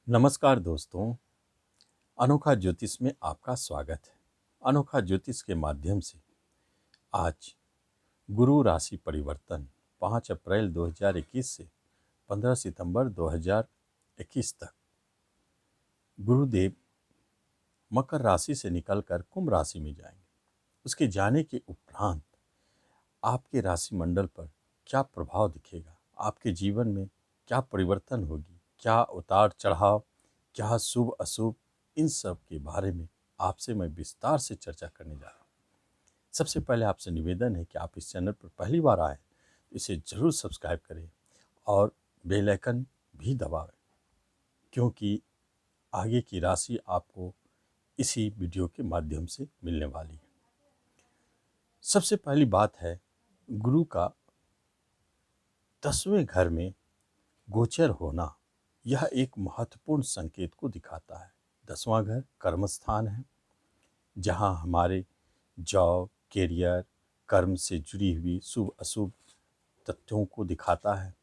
नमस्कार दोस्तों। अनोखा ज्योतिष में आपका स्वागत है। अनोखा ज्योतिष के माध्यम से आज गुरु राशि परिवर्तन 5 अप्रैल 2021 से 15 सितंबर 2021 तक गुरुदेव मकर राशि से निकलकर कुंभ राशि में जाएंगे। उसके जाने के उपरांत आपके राशि मंडल पर क्या प्रभाव दिखेगा, आपके जीवन में क्या परिवर्तन होगी, क्या उतार चढ़ाव, क्या शुभ अशुभ, इन सब के बारे में आपसे मैं विस्तार से चर्चा करने जा रहा हूँ। सबसे पहले आपसे निवेदन है कि आप इस चैनल पर पहली बार आए तो इसे ज़रूर सब्सक्राइब करें और बेल आइकन भी दबाएं, क्योंकि आगे की राशि आपको इसी वीडियो के माध्यम से मिलने वाली है। सबसे पहली बात है, गुरु का 10वें घर में गोचर होना यह एक महत्वपूर्ण संकेत को दिखाता है। 10वां घर कर्म स्थान है, जहां हमारे जॉब, कैरियर, कर्म से जुड़ी हुई शुभ अशुभ तथ्यों को दिखाता है।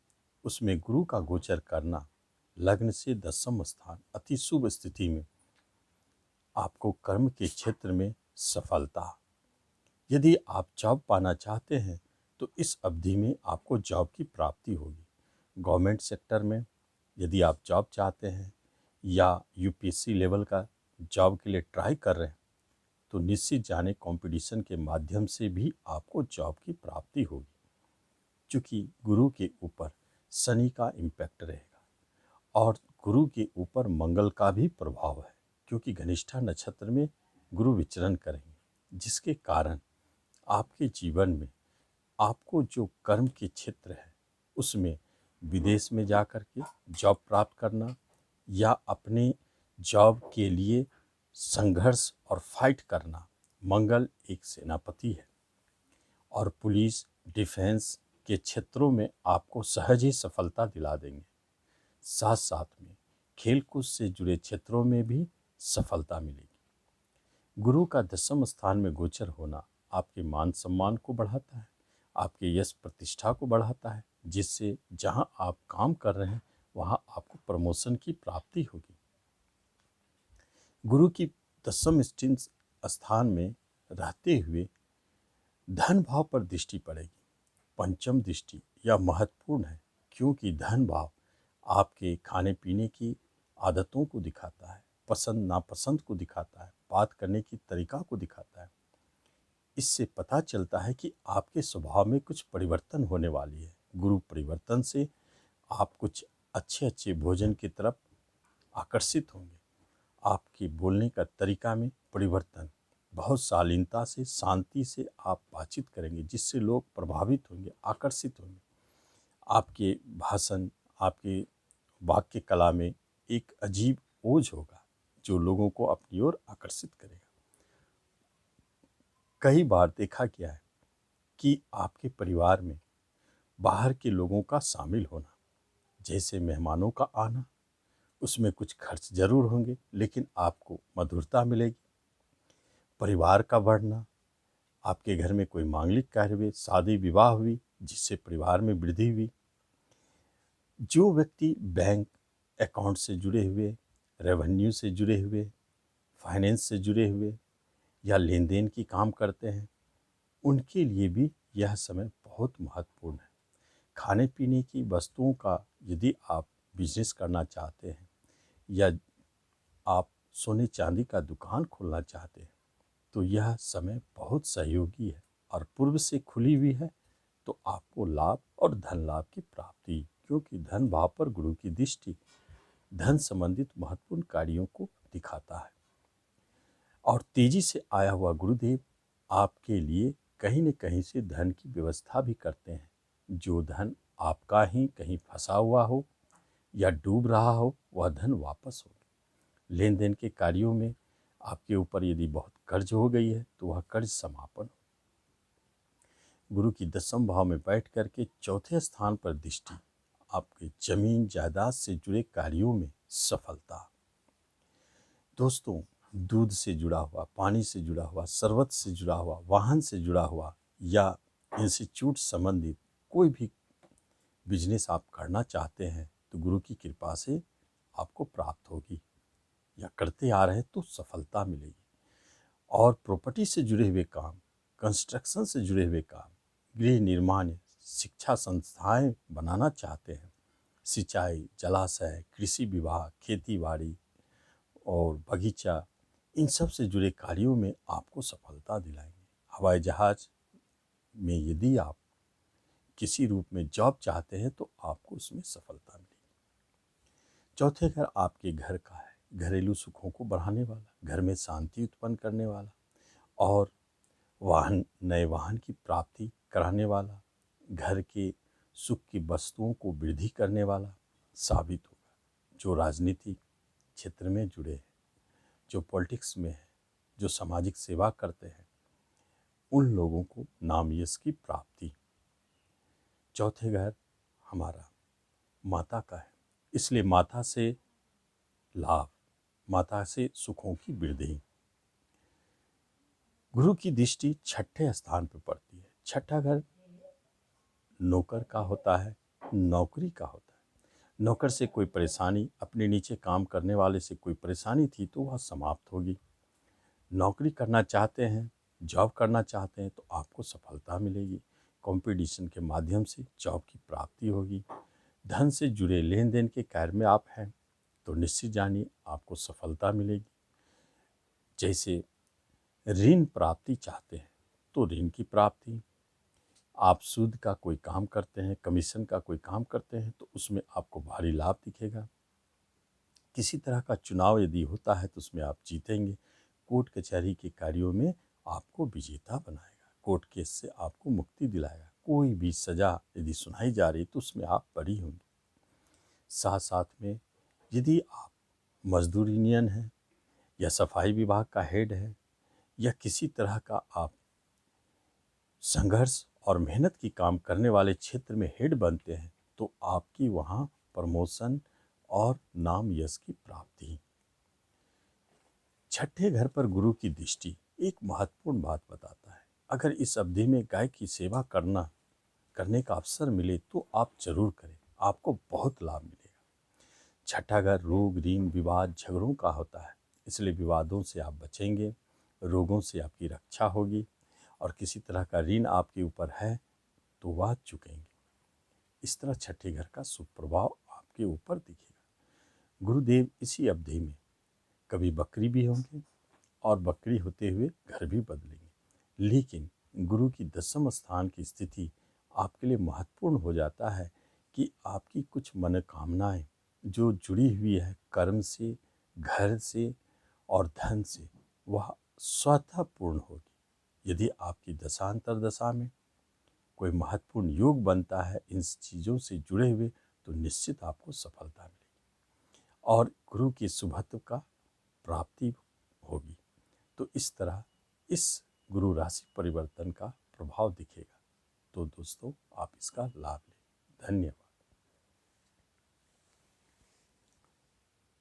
उसमें गुरु का गोचर करना लग्न से 10वां स्थान अति शुभ स्थिति में आपको कर्म के क्षेत्र में सफलता, यदि आप जॉब पाना चाहते हैं तो इस अवधि में आपको जॉब की प्राप्ति होगी। गवर्नमेंट सेक्टर में यदि आप जॉब चाहते हैं या यूपीएससी लेवल का जॉब के लिए ट्राई कर रहे हैं तो निश्चित जाने कंपटीशन के माध्यम से भी आपको जॉब की प्राप्ति होगी, क्योंकि गुरु के ऊपर शनि का इम्पैक्ट रहेगा और गुरु के ऊपर मंगल का भी प्रभाव है, क्योंकि घनिष्ठा नक्षत्र में गुरु विचरण करेंगे, जिसके कारण आपके जीवन में आपको जो कर्म के क्षेत्र है उसमें विदेश में जाकर के जॉब प्राप्त करना या अपने जॉब के लिए संघर्ष और फाइट करना। मंगल एक सेनापति है और पुलिस, डिफेंस के क्षेत्रों में आपको सहज ही सफलता दिला देंगे। साथ साथ में खेलकूद से जुड़े क्षेत्रों में भी सफलता मिलेगी। गुरु का 10वां स्थान में गोचर होना आपके मान सम्मान को बढ़ाता है, आपके यश प्रतिष्ठा को बढ़ाता है, जिससे जहां आप काम कर रहे हैं वहां आपको प्रमोशन की प्राप्ति होगी। गुरु की 10वें स्थान में रहते हुए धन भाव पर दृष्टि पड़ेगी। पंचम दृष्टि यह महत्वपूर्ण है, क्योंकि धन भाव आपके खाने पीने की आदतों को दिखाता है, पसंद नापसंद को दिखाता है, बात करने की तरीका को दिखाता है। इससे पता चलता है कि आपके स्वभाव में कुछ परिवर्तन होने वाली है। गुरु परिवर्तन से आप कुछ अच्छे अच्छे भोजन की तरफ आकर्षित होंगे। आपके बोलने का तरीका में परिवर्तन, बहुत शालीनता से, शांति से आप बातचीत करेंगे, जिससे लोग प्रभावित होंगे, आकर्षित होंगे। आपके भाषण, आपके वाक्य कला में एक अजीब ओज होगा जो लोगों को अपनी ओर आकर्षित करेगा। कई बार देखा गया है कि आपके परिवार में बाहर के लोगों का शामिल होना, जैसे मेहमानों का आना, उसमें कुछ खर्च जरूर होंगे लेकिन आपको मधुरता मिलेगी। परिवार का बढ़ना, आपके घर में कोई मांगलिक कार्य हुए, शादी विवाह हुई, जिससे परिवार में वृद्धि हुई। जो व्यक्ति बैंक अकाउंट से जुड़े हुए, रेवेन्यू से जुड़े हुए, फाइनेंस से जुड़े हुए या लेन देन की काम करते हैं, उनके लिए भी यह समय बहुत महत्वपूर्ण है। खाने पीने की वस्तुओं का यदि आप बिजनेस करना चाहते हैं या आप सोने चांदी का दुकान खोलना चाहते हैं तो यह समय बहुत सहयोगी है और पूर्व से खुली हुई है, तो आपको लाभ और धन लाभ की प्राप्ति, क्योंकि धन भाव पर गुरु की दृष्टि धन संबंधित महत्वपूर्ण कार्यों को दिखाता है। और तेजी से आया हुआ गुरुदेव आपके लिए कहीं न कहीं से धन की व्यवस्था भी करते हैं। जो धन आपका ही कहीं फंसा हुआ हो या डूब रहा हो, वह धन वापस हो। लेन देन के कार्यों में आपके ऊपर यदि बहुत कर्ज हो गई है तो वह कर्ज समापन हो। गुरु की 10वें भाव में बैठ करके चौथे स्थान पर दृष्टि आपके जमीन जायदाद से जुड़े कार्यों में सफलता। दोस्तों, दूध से जुड़ा हुआ, पानी से जुड़ा हुआ, शरबत से जुड़ा हुआ, वाहन से जुड़ा हुआ या इंस्टीट्यूट संबंधित कोई भी बिजनेस आप करना चाहते हैं तो गुरु की कृपा से आपको प्राप्त होगी या करते आ रहे तो सफलता मिलेगी। और प्रॉपर्टी से जुड़े हुए काम, कंस्ट्रक्शन से जुड़े हुए काम, गृह निर्माण, शिक्षा संस्थाएं बनाना चाहते हैं, सिंचाई, जलाशय, कृषि विभाग, खेती बाड़ी और बगीचा, इन सब से जुड़े कार्यों में आपको सफलता दिलाएंगे। हवाई जहाज में यदि आप किसी रूप में जॉब चाहते हैं तो आपको उसमें सफलता मिलेगी। चौथे घर आपके घर का है, घरेलू सुखों को बढ़ाने वाला, घर में शांति उत्पन्न करने वाला और नए वाहन की प्राप्ति कराने वाला, घर के सुख की वस्तुओं को वृद्धि करने वाला साबित होगा। जो राजनीतिक क्षेत्र में जुड़े हैं, जो पॉलिटिक्स में है, जो सामाजिक सेवा करते हैं, उन लोगों को नाम यश की प्राप्ति। चौथे घर हमारा माता का है, इसलिए माता से लाभ, माता से सुखों की वृद्धि। गुरु की दृष्टि छठे स्थान पर पड़ती है। छठा घर नौकर का होता है, नौकरी का होता है। नौकर से कोई परेशानी, अपने नीचे काम करने वाले से कोई परेशानी थी तो वह समाप्त होगी। नौकरी करना चाहते हैं, जॉब करना चाहते हैं तो आपको सफलता मिलेगी। कंपटीशन के माध्यम से जॉब की प्राप्ति होगी। धन से जुड़े लेन देन के कार्य में आप हैं तो निश्चित जानिए आपको सफलता मिलेगी। जैसे ऋण प्राप्ति चाहते हैं तो ऋण की प्राप्ति, आप सूद का कोई काम करते हैं, कमीशन का कोई काम करते हैं तो उसमें आपको भारी लाभ दिखेगा। किसी तरह का चुनाव यदि होता है तो उसमें आप जीतेंगे। कोर्ट कचहरी के कार्यों में आपको विजेता बनाएगा, कोर्ट केस से आपको मुक्ति दिलाएगा। कोई भी सज़ा यदि सुनाई जा रही तो उसमें आप बरी होंगे। साथ साथ में यदि आप मजदूर यूनियन हैं या सफाई विभाग का हेड है या किसी तरह का आप संघर्ष और मेहनत की काम करने वाले क्षेत्र में हेड बनते हैं तो आपकी वहाँ प्रमोशन और नाम यश की प्राप्ति। छठे घर पर गुरु की दृष्टि एक महत्वपूर्ण बात बताता है। अगर इस अवधि में गाय की सेवा करने का अवसर मिले तो आप जरूर करें, आपको बहुत लाभ मिलेगा। छठा घर रोग, ऋण, विवाद, झगड़ों का होता है, इसलिए विवादों से आप बचेंगे, रोगों से आपकी रक्षा होगी और किसी तरह का ऋण आपके ऊपर है तो वह चुकेंगे। इस तरह छठे घर का शुभ प्रभाव आपके ऊपर दिखेगा। गुरुदेव इसी अवधि में कभी बकरी भी होंगे और बकरी होते हुए घर भी बदलेंगे। लेकिन गुरु की दशम स्थान की स्थिति आपके लिए महत्वपूर्ण हो जाता है कि आपकी कुछ मनोकामनाएं जो जुड़ी हुई है कर्म से, घर से और धन से, वह स्वतः पूर्ण होगी। यदि आपकी दशांतर दशा में कोई महत्वपूर्ण योग बनता है इन चीज़ों से जुड़े हुए तो निश्चित आपको सफलता मिलेगी और गुरु की शुभत्व का प्राप्ति होगी। तो इस तरह इस गुरु राशि परिवर्तन का प्रभाव दिखेगा। तो दोस्तों आप इसका लाभ लें। धन्यवाद।